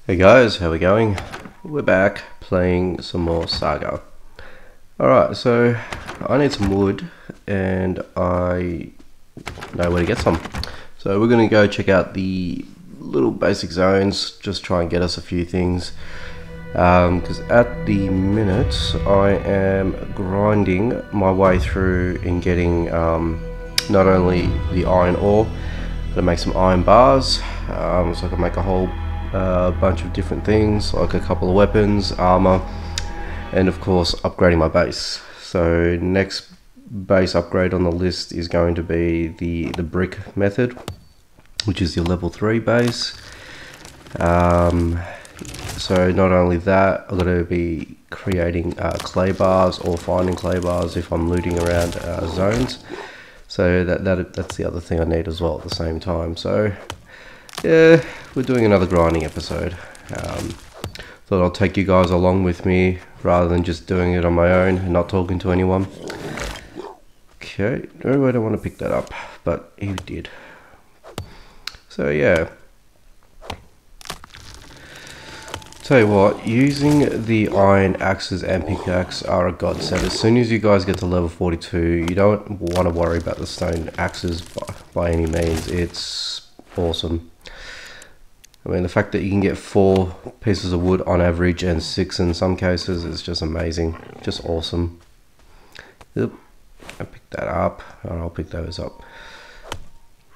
Hey guys, how we going? We're back playing some more Saga. Alright, so I need some wood and I know where to get some. So we're going to go check out the little basic zones, just try and get us a few things. Because at the minute I am grinding my way through and getting not only the iron ore, but to make some iron bars, so I can make a whole bunch of different things, like a couple of weapons, armor, and of course upgrading my base. So next base upgrade on the list is going to be the brick method, which is your level 3 base. So not only that, I'm going to be creating clay bars or finding clay bars if I'm looting around zones. So that's the other thing I need as well at the same time. So yeah, we're doing another grinding episode. Thought I'll take you guys along with me rather than just doing it on my own and not talking to anyone. Okay, no, I don't want to pick that up, but he did. So yeah. Tell you what, using the iron axes and pickaxe are a godsend. As soon as you guys get to level 42, you don't want to worry about the stone axes by any means. It's awesome. I mean, the fact that you can get 4 pieces of wood on average and 6 in some cases is just amazing. Just awesome. Yep, I picked that up, and I'll pick those up.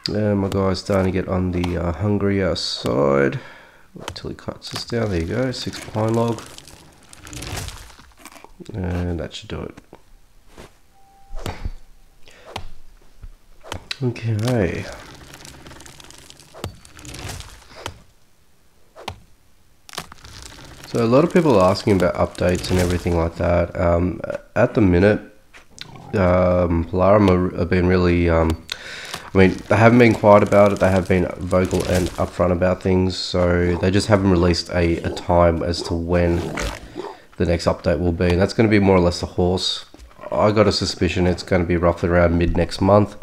And my guy's starting to get on the hungrier side. Until he cuts this down. There you go, 6 pine log, and that should do it. Okay. So a lot of people are asking about updates and everything like that. At the minute, Plarium have been really I mean, they haven't been quiet about it, they have been vocal and upfront about things, so they just haven't released a time as to when the next update will be, and that's going to be more or less the horse. I got a suspicion it's going to be roughly around mid next month.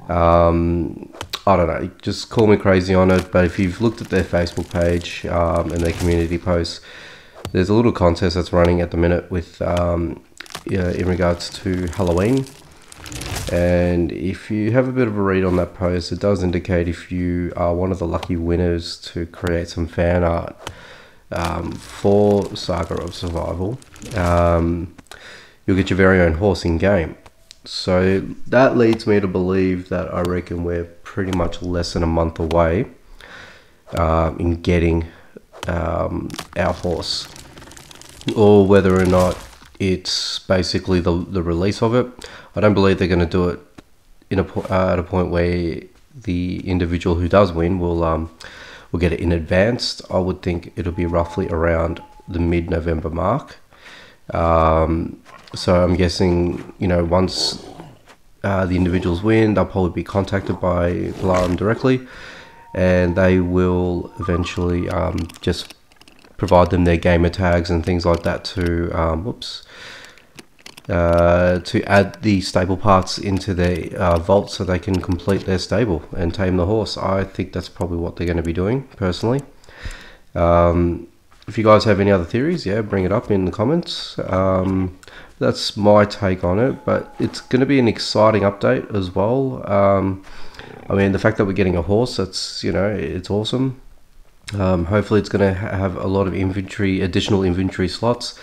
I don't know, just call me crazy on it, but if you've looked at their Facebook page and their community posts, there's a little contest that's running at the minute with in regards to Halloween. And if you have a bit of a read on that post, it does indicate if you are one of the lucky winners to create some fan art for Saga of Survival, you'll get your very own horse in game. So that leads me to believe that I reckon we're pretty much less than a month away in getting our horse, or whether or not it's basically the release of it. I don't believe they're going to do it in at a point where the individual who does win will get it in advance. I would think it'll be roughly around the mid-November mark. So I'm guessing, you know, once the individuals win, they'll probably be contacted by Plarium directly, and they will eventually just provide them their gamer tags and things like that to to add the stable parts into their vault so they can complete their stable and tame the horse. I think that's probably what they're going to be doing, personally. If you guys have any other theories, yeah, bring it up in the comments. That's my take on it, but it's going to be an exciting update as well. I mean, the fact that we're getting a horse, that's, you know, it's awesome. Hopefully it's going to have a lot of additional inventory slots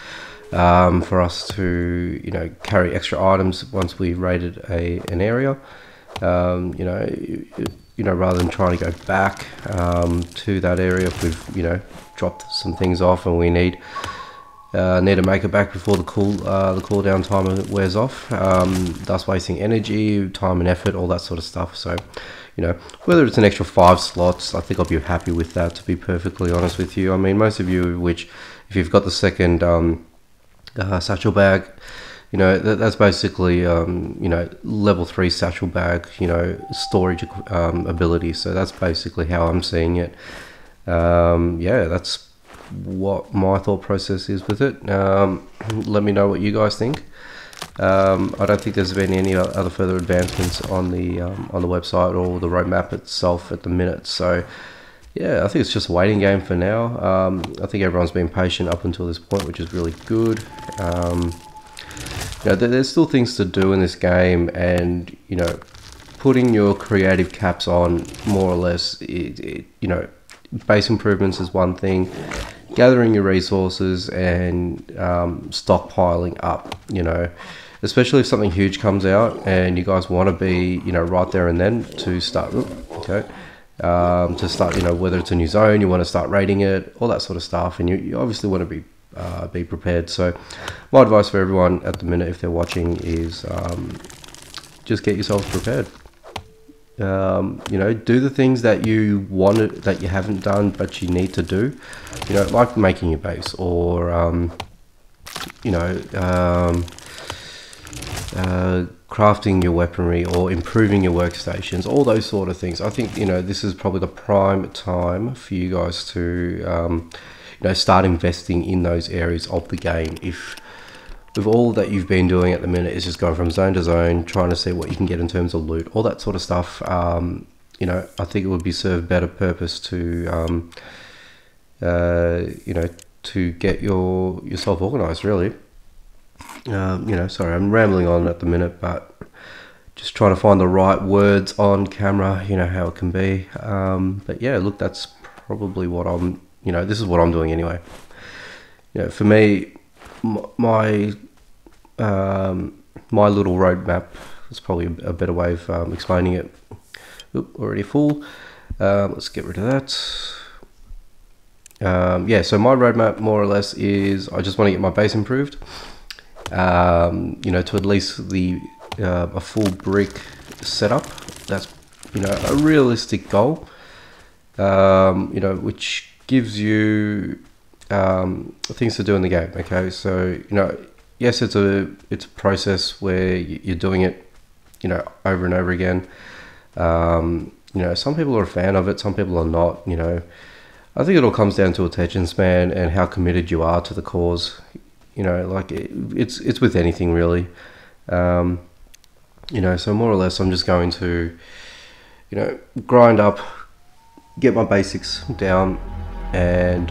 for us to, you know, carry extra items once we raided an area. You know, rather than trying to go back to that area if we've, you know, dropped some things off and we need to make it back before the cooldown timer wears off, thus wasting energy, time and effort, all that sort of stuff. So, you know, whether it's an extra 5 slots, I think I'll be happy with that, to be perfectly honest with you. I mean, most of you, which if you've got the second satchel bag, you know, that's basically you know, level 3 satchel bag, you know, storage ability. So that's basically how I'm seeing it. Yeah, that's what my thought process is with it. Let me know what you guys think. I don't think there's been any other further advancements on the website or the roadmap itself at the minute. So yeah, I think it's just a waiting game for now. I think everyone's been patient up until this point, which is really good. You know, there's still things to do in this game, and you know, putting your creative caps on, more or less, you know, base improvements is one thing, gathering your resources and stockpiling up, you know, especially if something huge comes out and you guys want to be, you know, right there and then to start, to start, you know, whether it's a new zone, you want to start raiding it, all that sort of stuff, and you obviously want to be prepared. So my advice for everyone at the minute, if they're watching, is just get yourselves prepared. You know, do the things that you wanted, that you haven't done but you need to do, you know, like making your base, or you know, crafting your weaponry, or improving your workstations, all those sort of things. I think, you know, this is probably the prime time for you guys to you know, start investing in those areas of the game. If with all that you've been doing at the minute is just going from zone to zone, trying to see what you can get in terms of loot, all that sort of stuff, you know, I think it would be served better purpose to you know, to get yourself organized, really. You know, sorry, I'm rambling on at the minute, but just trying to find the right words on camera, you know how it can be. But yeah, look, that's probably what I'm, you know, this is what I'm doing anyway. You know, for me, my my little roadmap is probably a better way of explaining it. Oop, already full. Let's get rid of that. Yeah, so my roadmap more or less is I just want to get my base improved. You know, to at least a full brick setup. That's, you know, a realistic goal. You know, which gives you things to do in the game. Okay, so you know, yes, it's a process where you're doing it, you know, over and over again. You know, some people are a fan of it, some people are not. You know, I think it all comes down to attention span and how committed you are to the cause. You know, like it's with anything really. You know, so more or less, I'm just going to, you know, grind up, get my basics down, and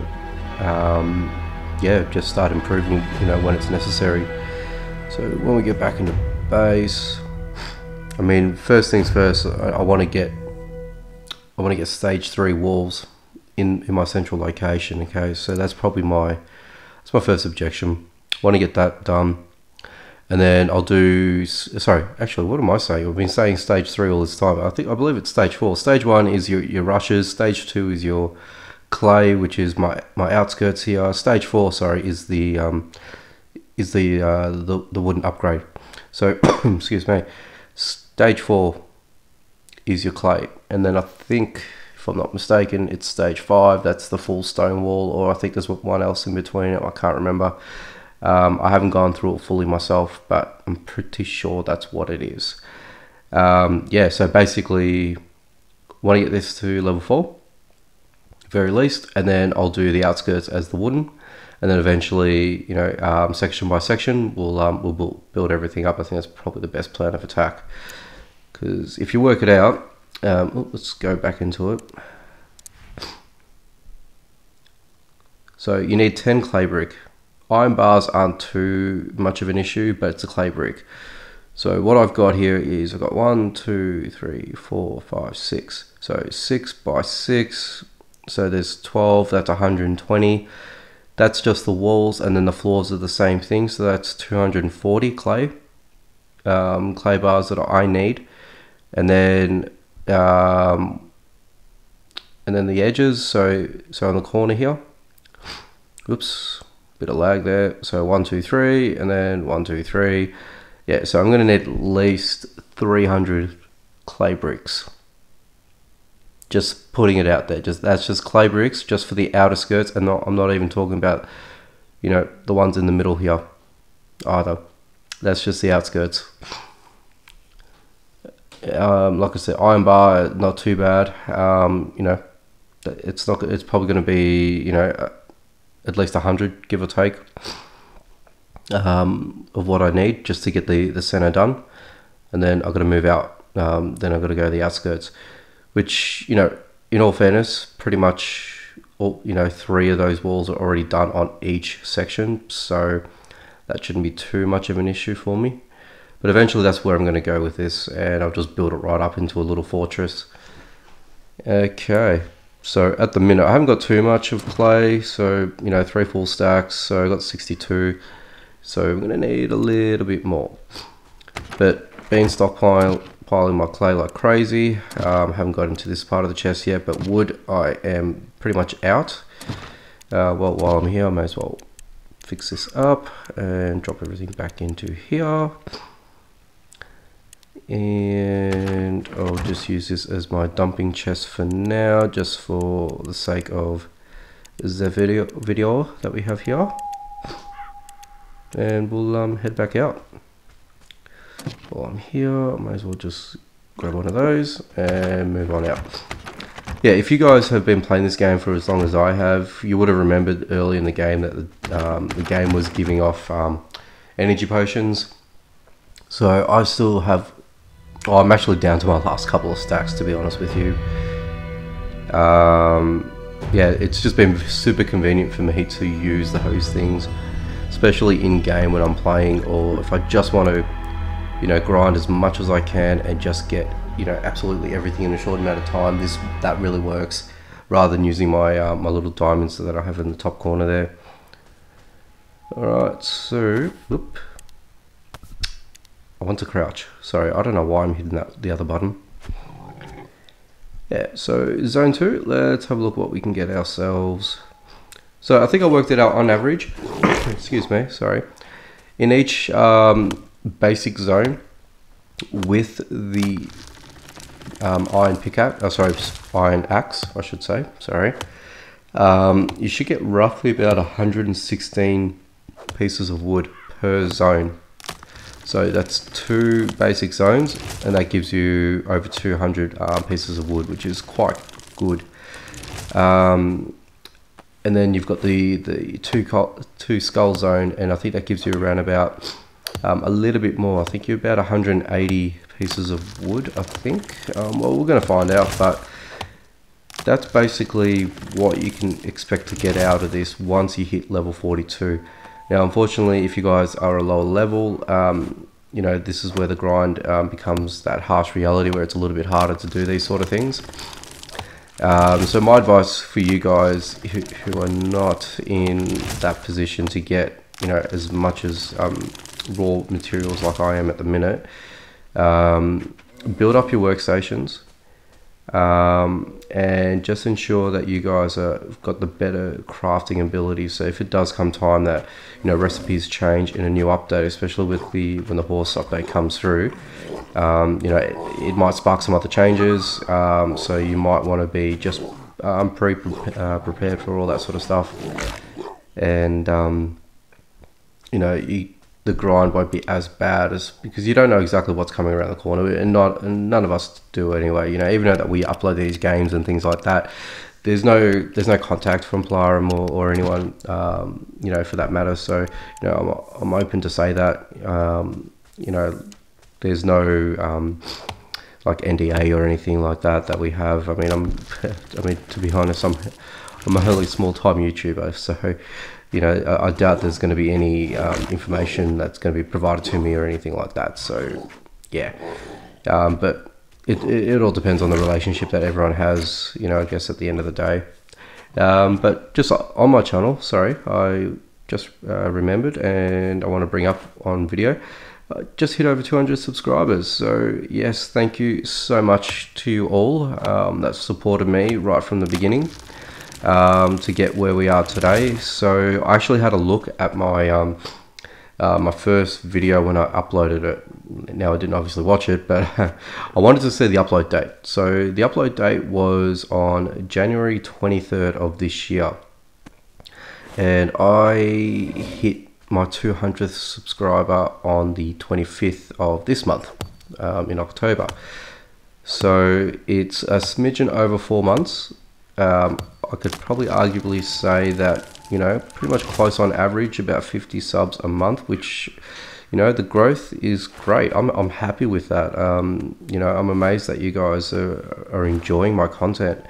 yeah, just start improving, you know, when it's necessary. So when we get back into base, I mean, first things first, I want to get stage 3 walls in my central location. Okay, so that's probably my first objection. I want to get that done, and then I'll do, sorry, actually, what am I saying? I've been saying stage 3 all this time. I believe it's stage 4. Stage 1 is your rushes. Stage 2 is your clay, which is my outskirts here. Stage 4, sorry, is the wooden upgrade. So excuse me, stage 4 is your clay, and then I think, if I'm not mistaken, it's stage 5, that's the full stone wall, or I think there's one else in between it, I can't remember. I haven't gone through it fully myself, but I'm pretty sure that's what it is. Yeah, so basically want to get this to level 4 very least, and then I'll do the outskirts as the wooden, and then eventually, you know, section by section, we'll build everything up. I think that's probably the best plan of attack, because if you work it out, let's go back into it. So you need 10 clay brick. Iron bars aren't too much of an issue, but it's a clay brick. So what I've got here is I've got 1, 2, 3, 4, 5, 6. So 6 by 6. So there's 12. That's 120. That's just the walls, and then the floors are the same thing. So that's 240 clay bars that I need, and then the edges. So on the corner here. Oops. Bit of lag there. So 1, 2, 3, and then 1, 2, 3. Yeah, so I'm going to need at least 300 clay bricks. Just putting it out there. That's just clay bricks, just for the outer skirts, and I'm not even talking about, you know, the ones in the middle here either. That's just the outskirts. Like I said, iron bar, not too bad. You know, it's probably going to be, you know, at least 100, give or take, of what I need just to get the center done, and then I've got to move out. Then I've got to go to the outskirts, which, you know, in all fairness, pretty much all, 3 of those walls are already done on each section, so that shouldn't be too much of an issue for me. But eventually that's where I'm going to go with this, and I'll just build it right up into a little fortress. Okay, so at the minute I haven't got too much of clay, so 3 full stacks, so I got 62, so I'm going to need a little bit more. But been stockpiling my clay like crazy. Haven't got into this part of the chest yet, but wood I am pretty much out. Well, while I'm here I may as well fix this up and drop everything back into here. And I'll just use this as my dumping chest for now, just for the sake of the video that we have here. And we'll head back out. While I'm here, I might as well just grab one of those and move on out. Yeah, if you guys have been playing this game for as long as I have, you would have remembered early in the game that the game was giving off energy potions. So I still have, I'm actually down to my last couple of stacks, to be honest with you. Yeah, it's just been super convenient for me to use those things, especially in game when I'm playing, or if I just want to grind as much as I can and just get absolutely everything in a short amount of time. That really works, rather than using my my little diamonds that I have in the top corner there. Alright, so whoop, I want to crouch. Sorry, I don't know why I'm hitting the other button. Yeah, so zone 2, let's have a look at what we can get ourselves. So I think I worked it out on average, excuse me, sorry, in each basic zone with the iron iron axe, I should say, sorry. You should get roughly about 116 pieces of wood per zone. So that's 2 basic zones, and that gives you over 200 pieces of wood, which is quite good. And then you've got the two skull zone, and I think that gives you around about a little bit more. I think you're about 180 pieces of wood, I think. Well, we're going to find out, but that's basically what you can expect to get out of this once you hit level 42. Now, unfortunately, if you guys are a lower level, this is where the grind becomes that harsh reality where it's a little bit harder to do these sort of things. So my advice for you guys who are not in that position to get, as much as raw materials like I am at the minute, build up your workstations. And just ensure that you guys have got the better crafting ability. So if it does come time that recipes change in a new update, especially with when the horse update comes through, it might spark some other changes. So you might want to be just prepared for all that sort of stuff, and the grind won't be as bad, because you don't know exactly what's coming around the corner, and none of us do anyway. Even though that we upload these games and things like that, there's no contact from Plarium or anyone, for that matter. So I'm open to say that there's no like NDA or anything like that we have. I mean, to be honest, I'm a really small time YouTuber, so I doubt there's going to be any information that's going to be provided to me or anything like that. So yeah, but it all depends on the relationship that everyone has, I guess, at the end of the day. But just on my channel, sorry, I just remembered, and I want to bring up on video, just hit over 200 subscribers. So yes, thank you so much to you all that supported me right from the beginning, to get where we are today. So I actually had a look at my my first video when I uploaded it. Now, I didn't obviously watch it, but I wanted to see the upload date. So the upload date was on January 23rd of this year, and I hit my 200th subscriber on the 25th of this month, in October. So it's a smidgen over 4 months. I could probably arguably say that, pretty much close on average, about 50 subs a month, which, the growth is great. I'm happy with that. I'm amazed that you guys are enjoying my content.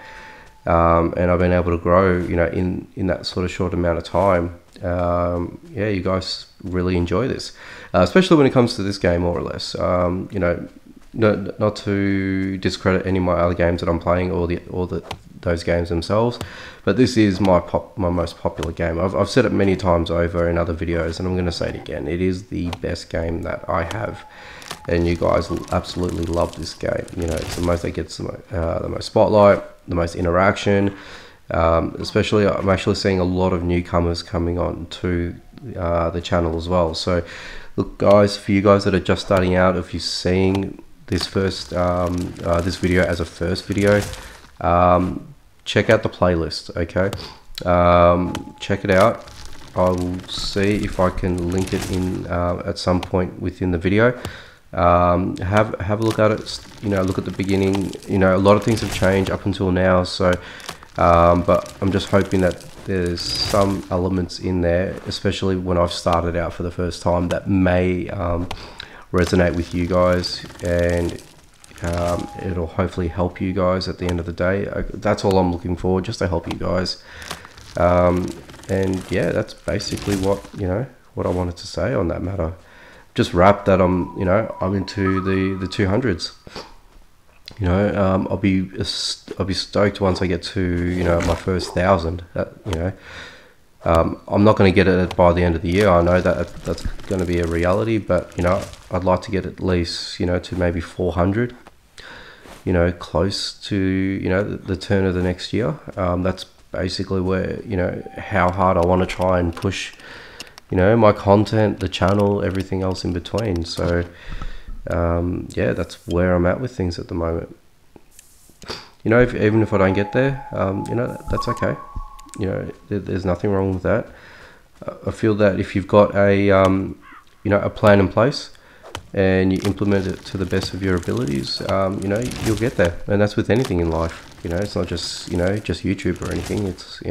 and I've been able to grow, you know, in that sort of short amount of time. Yeah, you guys really enjoy this, especially when it comes to this game, more or less. You know, not to discredit any of my other games that I'm playing, or those games themselves, but this is my most popular game. I've said it many times over in other videos, and I'm going to say it again. It is the best game that I have, and you guys will absolutely love this game. You know, it's the most that gets the most spotlight, the most interaction. Especially, I'm actually seeing a lot of newcomers coming on to the channel as well. So, look, guys, for you guys that are just starting out, if you're seeing this this video as a first video, check out the playlist. Okay, check it out. I will see if I can link it in at some point within the video. Have a look at it. You know, look at the beginning. You know, a lot of things have changed up until now. So, but I'm just hoping that there's some elements in there, especially when I've started out for the first time, that may resonate with you guys, and it'll hopefully help you guys at the end of the day. That's all I'm looking for, just to help you guys. And yeah, that's basically what I wanted to say on that matter. Just wrap that I'm into the 200s. You know, I'll be stoked once I get to my first 1,000. I'm not going to get it by the end of the year. I know that's going to be a reality, but I'd like to get at least to maybe 400. Close to the turn of the next year. That's basically where how hard I want to try and push my content, the channel, everything else in between. So yeah, that's where I'm at with things at the moment. Even if I don't get there, that's okay. There's nothing wrong with that. I feel that if you've got a a plan in place and you implement it to the best of your abilities, you'll get there. And that's with anything in life. It's not just just YouTube or anything. It's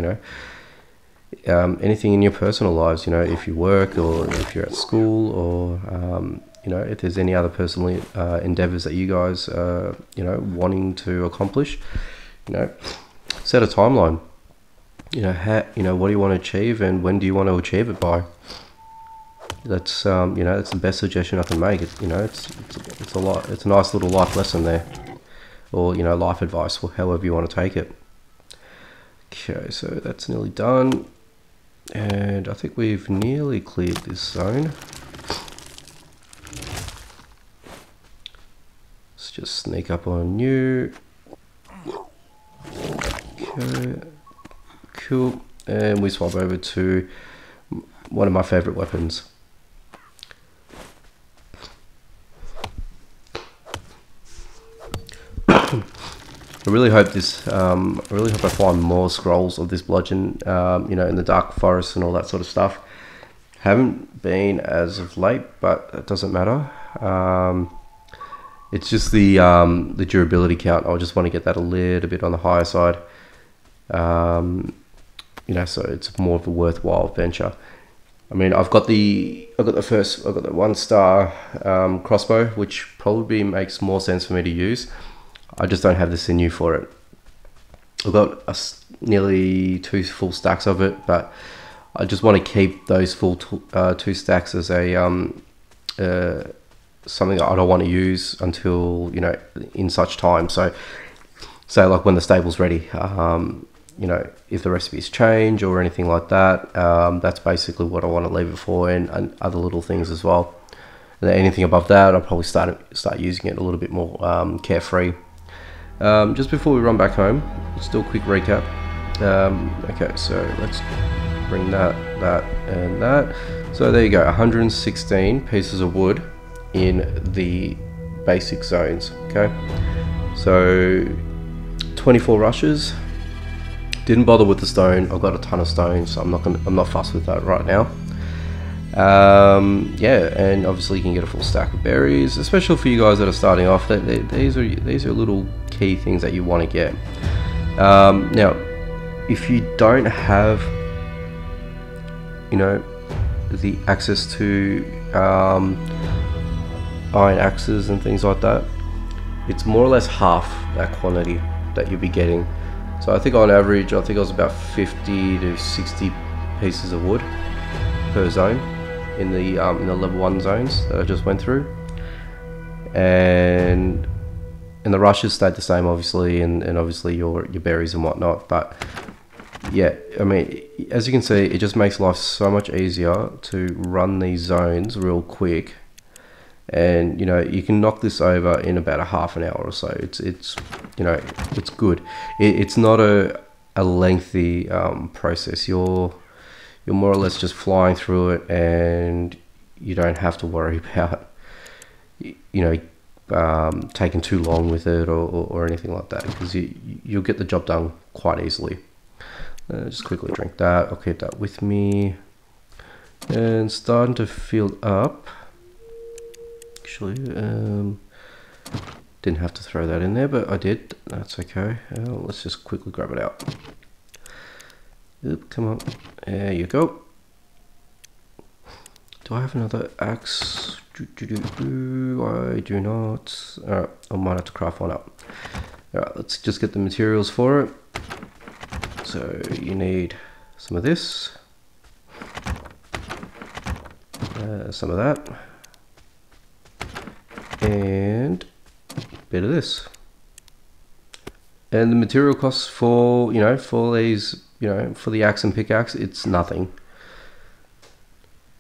anything in your personal lives. If you work, or if you're at school, or if there's any other personal endeavors that you guys wanting to accomplish, set a timeline. What do you want to achieve, and when do you want to achieve it by? That's that's the best suggestion I can make. It's a nice little life lesson there, or life advice, or however you want to take it. Okay, so that's nearly done, and I think we've nearly cleared this zone. Let's just sneak up on you. Okay, cool, and we swap over to one of my favorite weapons. I really hope I find more scrolls of this bludgeon, in the dark forest and all that sort of stuff. Haven't been as of late, but it doesn't matter. It's just the durability count. I just want to get that a little bit on the higher side. So it's more of a worthwhile venture. I mean, I've got the 1-star crossbow, which probably makes more sense for me to use. I just don't have the sinew for it. I've got nearly 2 full stacks of it, but I just want to keep those full 2 stacks as a something that I don't want to use until in such time. So like when the stable's ready, if the recipes change or anything like that, that's basically what I want to leave it for, and other little things as well. And anything above that, I'll probably start using it a little bit more carefree. Just before we run back home, let's do a quick recap. Okay, so let's bring that, and that. So there you go, 116 pieces of wood in the basic zones. Okay, so 24 rushes. Didn't bother with the stone. I've got a ton of stone, so I'm not fussed with that right now. Yeah, and obviously you can get a full stack of berries, especially for you guys that are starting off. These are little key things that you want to get. Now, if you don't have the access to iron axes and things like that, it's more or less half that quantity that you'll be getting. So I think on average, I think it was about 50 to 60 pieces of wood per zone in the level 1 zones that I just went through. And the rushes stayed the same, obviously, and obviously your berries and whatnot. But yeah, I mean, as you can see, it just makes life so much easier to run these zones real quick. And you know, you can knock this over in about a half an hour or so. It's you know, it's good. It's not a lengthy process. You're more or less just flying through it, and you don't have to worry about, you know, taking too long with it or anything like that, because you'll get the job done quite easily. Just quickly drink that. I'll keep that with me. And starting to fill up. Actually, didn't have to throw that in there, but I did. That's okay. Let's just quickly grab it out. Oop, come on. There you go. Do I have another axe? I do not. Alright, I might have to craft one up. Alright, let's just get the materials for it. So you need some of this, some of that, and a bit of this. And the material costs for, you know, for these, you know, for the axe and pickaxe, it's nothing.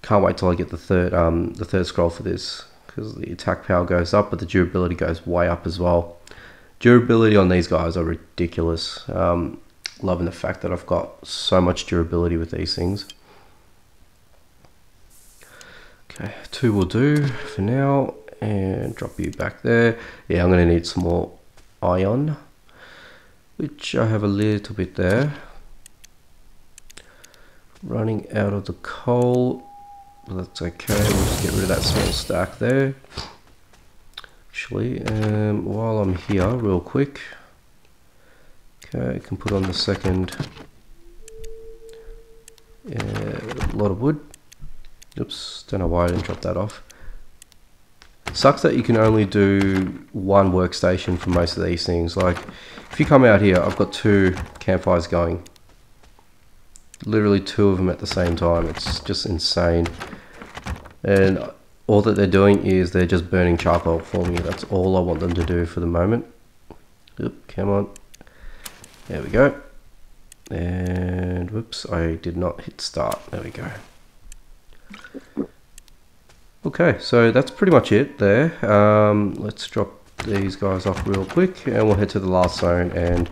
Can't wait till I get the third scroll for this, because the attack power goes up, but the durability goes way up as well. Durability on these guys are ridiculous. Loving the fact that I've got so much durability with these things. Okay, 2 will do for now, and drop you back there. Yeah, I'm going to need some more iron, which I have a little bit there. Running out of the coal, but that's okay. We'll just get rid of that small stack there. Actually, while I'm here, real quick. Okay, I can put on the second lot of wood. Oops, don't know why I didn't drop that off. Sucks that you can only do one workstation for most of these things. Like, if you come out here, I've got 2 campfires going. Literally 2 of them at the same time. It's just insane. And all that they're doing is they're just burning charcoal for me. That's all I want them to do for the moment. Oop, come on. There we go. And whoops, I did not hit start. There we go. Okay, so that's pretty much it there. Let's drop these guys off real quick, and we'll head to the last zone, and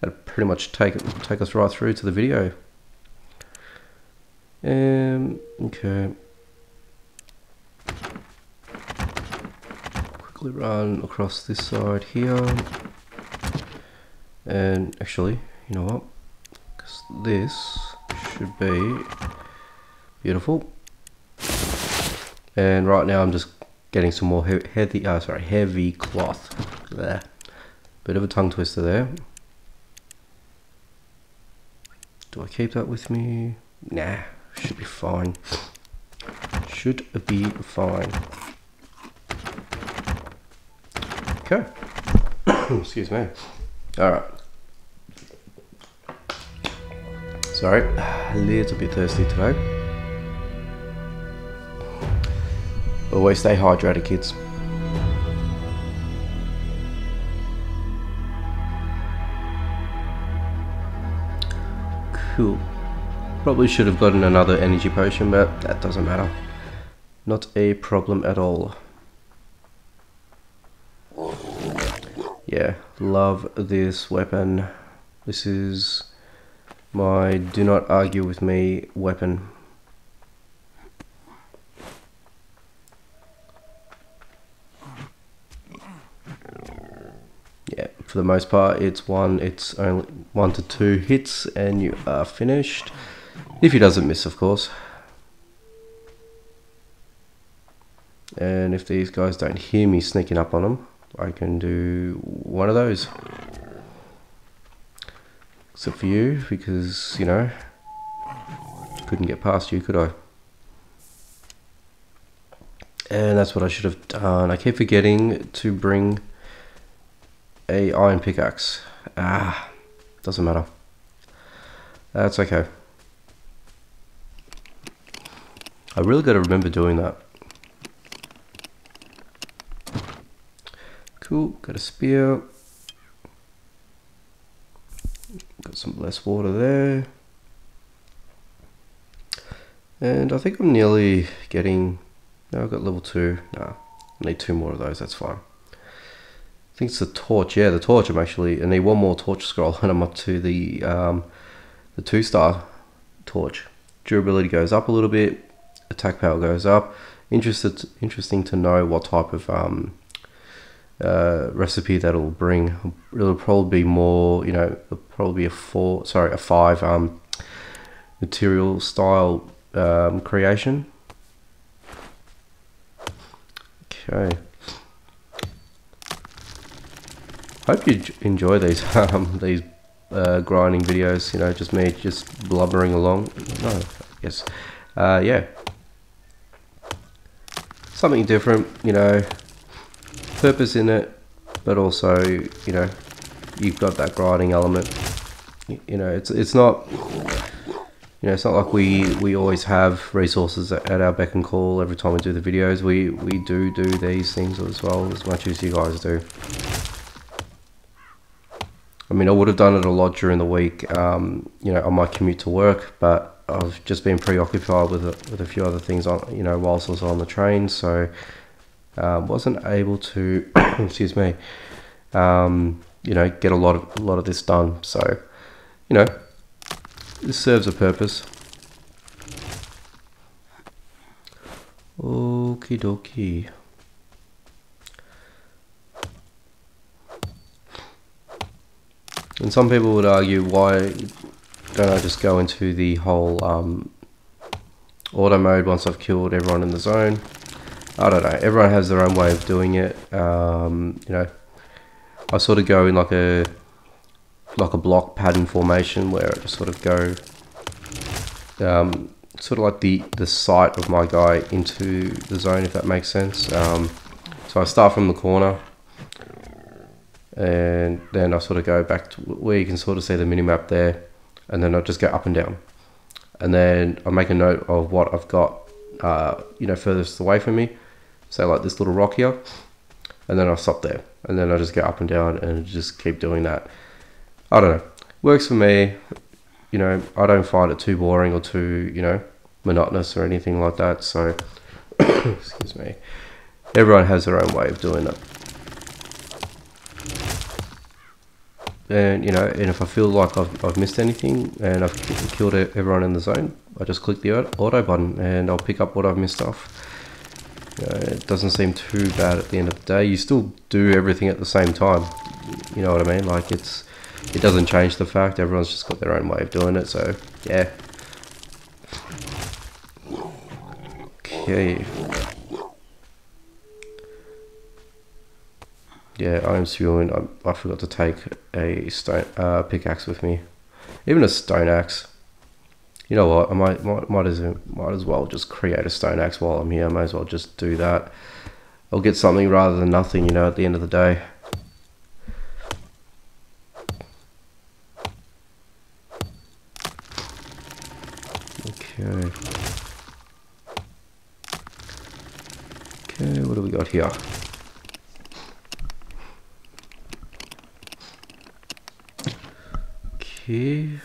that'll pretty much take us right through to the video. Okay. Quickly run across this side here. And actually, you know what? 'Cause this should be beautiful. And right now I'm just getting some more heavy cloth. There. Bit of a tongue twister there. Do I keep that with me? Nah, should be fine. Should be fine. Okay. Excuse me. Alright. Sorry, a little bit thirsty today. Always stay hydrated, kids. Cool. Probably should have gotten another energy potion, but that doesn't matter. Not a problem at all. Yeah, love this weapon. This is my do not argue with me weapon. Yeah, for the most part it's only 1 to 2 hits and you are finished. If he doesn't miss, of course. And if these guys don't hear me sneaking up on them, I can do one of those. Except for you, because, you know, couldn't get past you, could I? And that's what I should have done. I keep forgetting to bring a iron pickaxe. doesn't matter. That's okay. I really got to remember doing that. Cool, got a spear. Got some less water there. And I think I'm nearly getting... No, I've got level 2. Nah, I need 2 more of those, that's fine. I think it's the torch. Yeah, the torch. I need 1 more torch scroll and I'm up to the 2-star torch. Durability goes up a little bit. Attack power goes up. Interesting to know what type of recipe that'll bring. It'll probably be more, you know, it'll probably be a 5 material style creation. Okay. Hope you enjoy these grinding videos. You know, just me just blubbering along. No, I guess. Yeah. Something different. You know, purpose in it, but also, you know, you've got that grinding element. You know, it's not. You know, it's not like we always have resources at our beck and call every time we do the videos. We do these things as well, as much as you guys do. I mean, I would have done it a lot during the week, you know, on my commute to work, but I've just been preoccupied with a few other things on, you know, whilst I was on the train, so wasn't able to, excuse me, you know, get a lot of this done. So, you know, this serves a purpose. Okie dokie. And some people would argue, why don't I just go into the whole auto mode once I've killed everyone in the zone? I don't know. Everyone has their own way of doing it. You know, I sort of go in like a block pattern formation where I just sort of go sort of like the sight of my guy into the zone, if that makes sense. So I start from the corner, and then I sort of go back to where you can sort of see the minimap there, and then I just go up and down, and then I make a note of what I've got you know, furthest away from me, so like this little rock here, and then I'll stop there, and then I just go up and down and just keep doing that. I don't know, works for me. You know, I don't find it too boring or too, you know, monotonous or anything like that. So excuse me, everyone has their own way of doing it. And, you know, and if I feel like I've missed anything and I've killed everyone in the zone, I just click the auto button and I'll pick up what I've missed off. You know, it doesn't seem too bad at the end of the day. You still do everything at the same time. You know what I mean? Like, it doesn't change the fact everyone's just got their own way of doing it. So yeah. Okay. Yeah, I'm assuming I forgot to take a stone pickaxe with me, even a stone axe. You know what? I might as well just create a stone axe while I'm here. I might as well just do that. I'll get something rather than nothing, you know, at the end of the day. Okay. Okay, what do we got here? Okay.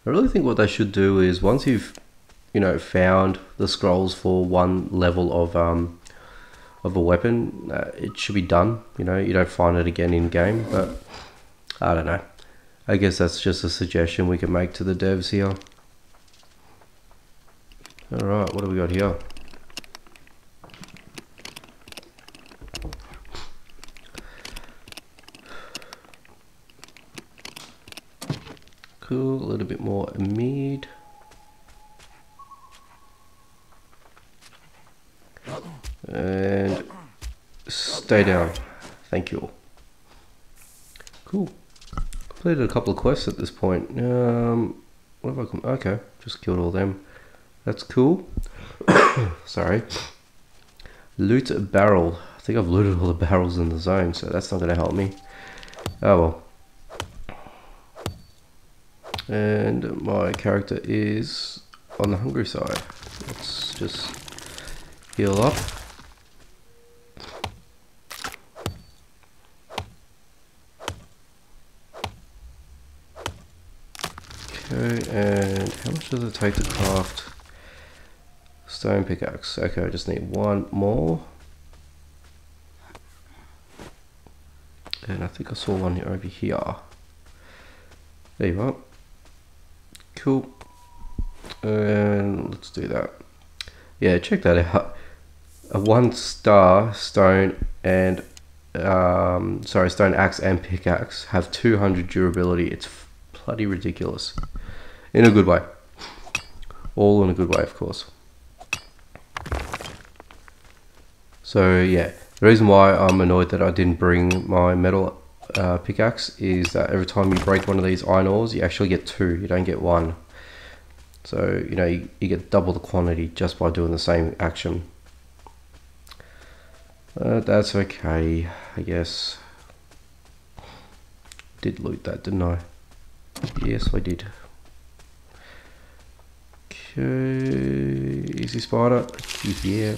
I really think what they should do is, once you've, you know, found the scrolls for one level of a weapon, it should be done. You know, you don't find it again in game. But I don't know. I guess that's just a suggestion we can make to the devs here. All right, what do we got here? Cool, a little bit more mead. And stay down. Thank you. Cool. Completed a couple of quests at this point. What have I come? Okay, just killed all them. That's cool. Sorry. Loot barrel. think I've looted all the barrels in the zone, so that's not going to help me. Oh well. And my character is on the hungry side. Let's just heal up. Okay, and how much does it take to craft stone pickaxe? Okay, I just need one more. And I think I saw one over here. There you are. Cool. And let's do that. Yeah, check that out. A 1-star stone and stone axe and pickaxe have 200 durability. It's bloody ridiculous. In a good way. All in a good way, of course. So yeah, the reason why I'm annoyed that I didn't bring my metal pickaxe is that every time you break one of these iron ores, you actually get 2, you don't get 1. So, you know, you get double the quantity just by doing the same action. That's okay, I guess. Did loot that, didn't I? Yes, I did. Okay, easy spider. Yeah.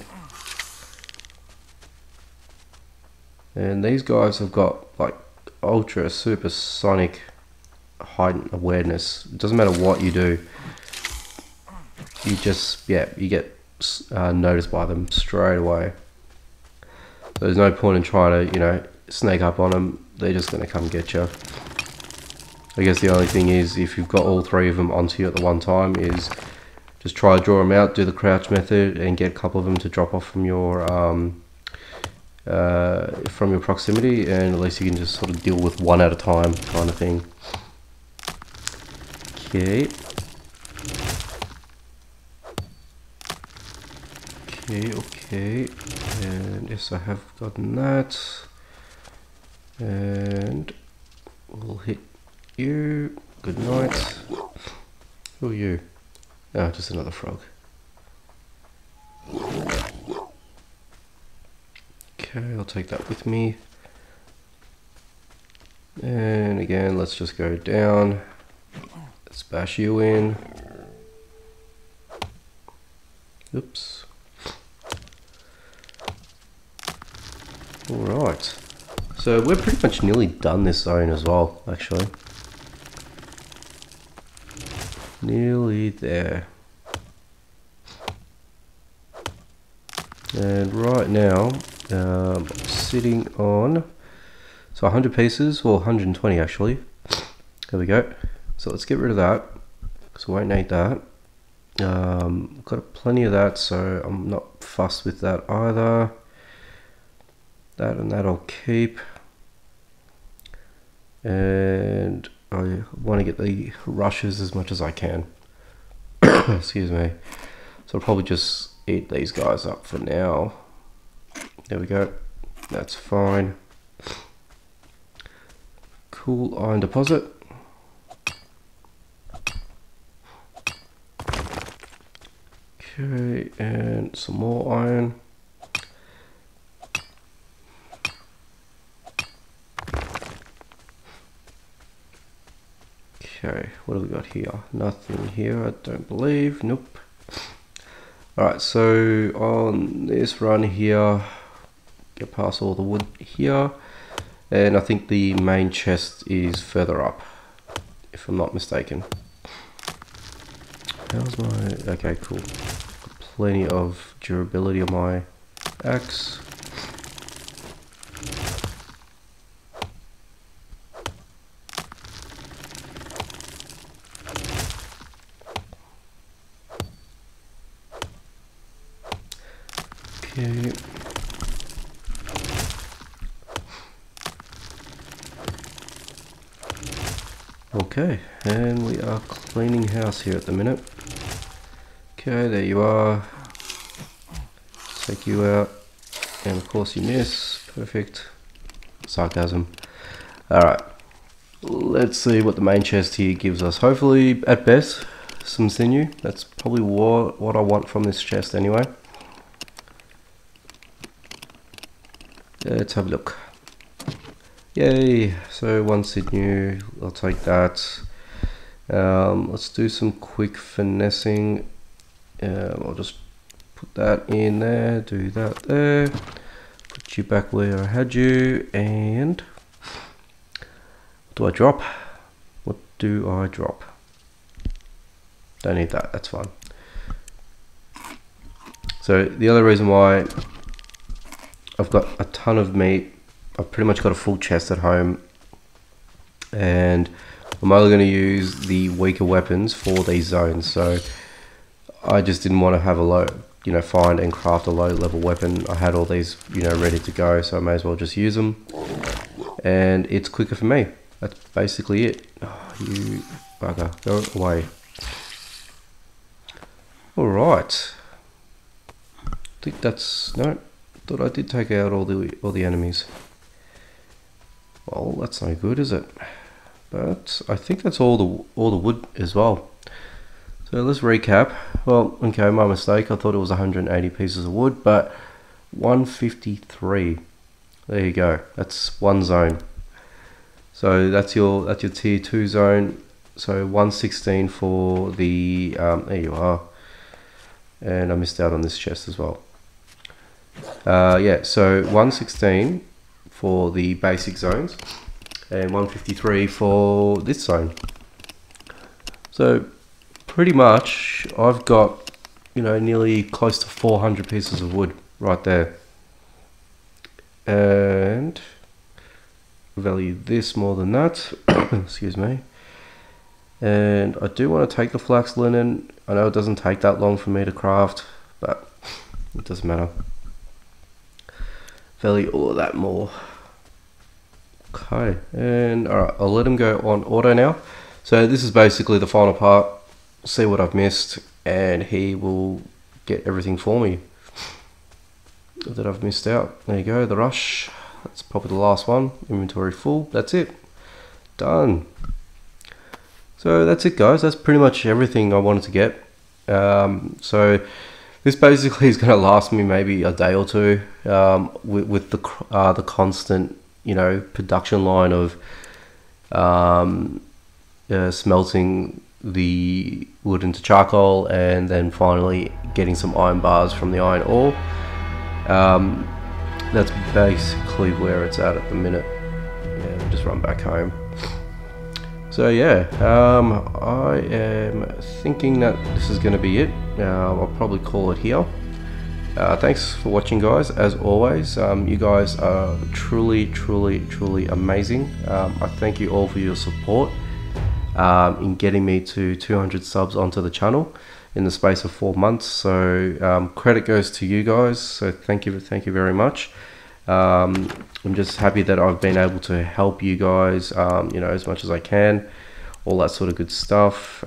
And these guys have got like ultra supersonic heightened awareness. It doesn't matter what you do. You just, yeah, you get noticed by them straight away. There's no point in trying to, you know, snake up on them. They're just going to come get you. I guess the only thing is, if you've got all 3 of them onto you at the one time, is just try to draw them out, do the crouch method, and get a couple of them to drop off from your proximity, and at least you can just sort of deal with one at a time, kind of thing. Okay. Okay, and yes, I have gotten that, and we'll hit you. Good night. Who are you? Oh, just another frog. Okay, I'll take that with me. And again, let's just go down. Let's bash you in. Oops. Alright. So we're pretty much nearly done this zone as well, actually. Nearly there. And right now, I'm sitting on, so 100 pieces, or 120 actually. There we go. So let's get rid of that, because we won't need that. Got plenty of that, so I'm not fussed with that either. That and that I'll keep. And I want to get the rushes as much as I can. Excuse me. So I'll probably just eat these guys up for now. There we go. That's fine. Cool iron deposit. Okay, and some more iron. Okay, what have we got here? Nothing here, I don't believe. Nope. Alright, so on this run here, get past all the wood here, and I think the main chest is further up, if I'm not mistaken. How's my... okay, cool. Plenty of durability on my axe. Okay. Okay, and we are cleaning house here at the minute. Okay, there you are. Take you out, and of course you miss. Perfect. Sarcasm. Alright, let's see what the main chest here gives us. Hopefully, at best, some sinew. That's probably what I want from this chest anyway. Let's have a look. Yay, so 1 sinew, I'll take that. Let's do some quick finessing. I'll just put that in there, do that there, put you back where I had you, and what do I drop? What do I drop? Don't need that, that's fine. So the other reason why I've got a ton of meat, I've pretty much got a full chest at home, and I'm only going to use the weaker weapons for these zones. So I just didn't want to have a low, find and craft a low level weapon. I had all these, ready to go, so I may as well just use them, and it's quicker for me. That's basically it. Oh, you bugger, go away. All right. I think that's no. Thought I did take out all the enemies. Well, that's no good, is it? But I think that's all the wood as well. So let's recap. Well, okay, my mistake. I thought it was 180 pieces of wood, but 153. There you go. That's one zone. So that's your tier 2 zone. So 116 for the there you are. And I missed out on this chest as well. Yeah, so 116 for the basic zones and 153 for this zone. So pretty much I've got, nearly close to 400 pieces of wood right there. And value this more than that. Excuse me. And I do want to take the flax linen. I know it doesn't take that long for me to craft, but it doesn't matter. Value all of that more. Okay, and alright, I'll let him go on auto now. So this is basically the final part. See what I've missed, and he will get everything for me that I've missed out. There you go, the rush. That's probably the last one. Inventory full. That's it. Done. So that's it, guys. That's pretty much everything I wanted to get. So this basically is going to last me maybe a day or two, with the constant, production line of smelting the wood into charcoal, and then finally getting some iron bars from the iron ore. That's basically where it's at the minute. Yeah, we'll just run back home. So yeah, I am thinking that this is going to be it. I'll probably call it here. Thanks for watching, guys. As always, you guys are truly amazing. I thank you all for your support in getting me to 200 subs onto the channel in the space of 4 months. So credit goes to you guys. So thank you very much. I'm just happy that I've been able to help you guys, as much as I can, all that sort of good stuff.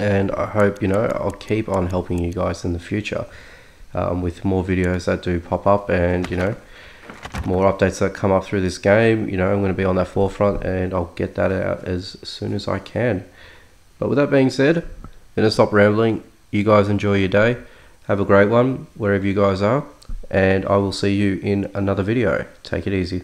And I hope, I'll keep on helping you guys in the future, with more videos that do pop up, and, more updates that come up through this game. I'm going to be on that forefront, and I'll get that out as soon as I can. But with that being said, I'm going to stop rambling. You guys enjoy your day. Have a great one wherever you guys are, and I will see you in another video. Take it easy.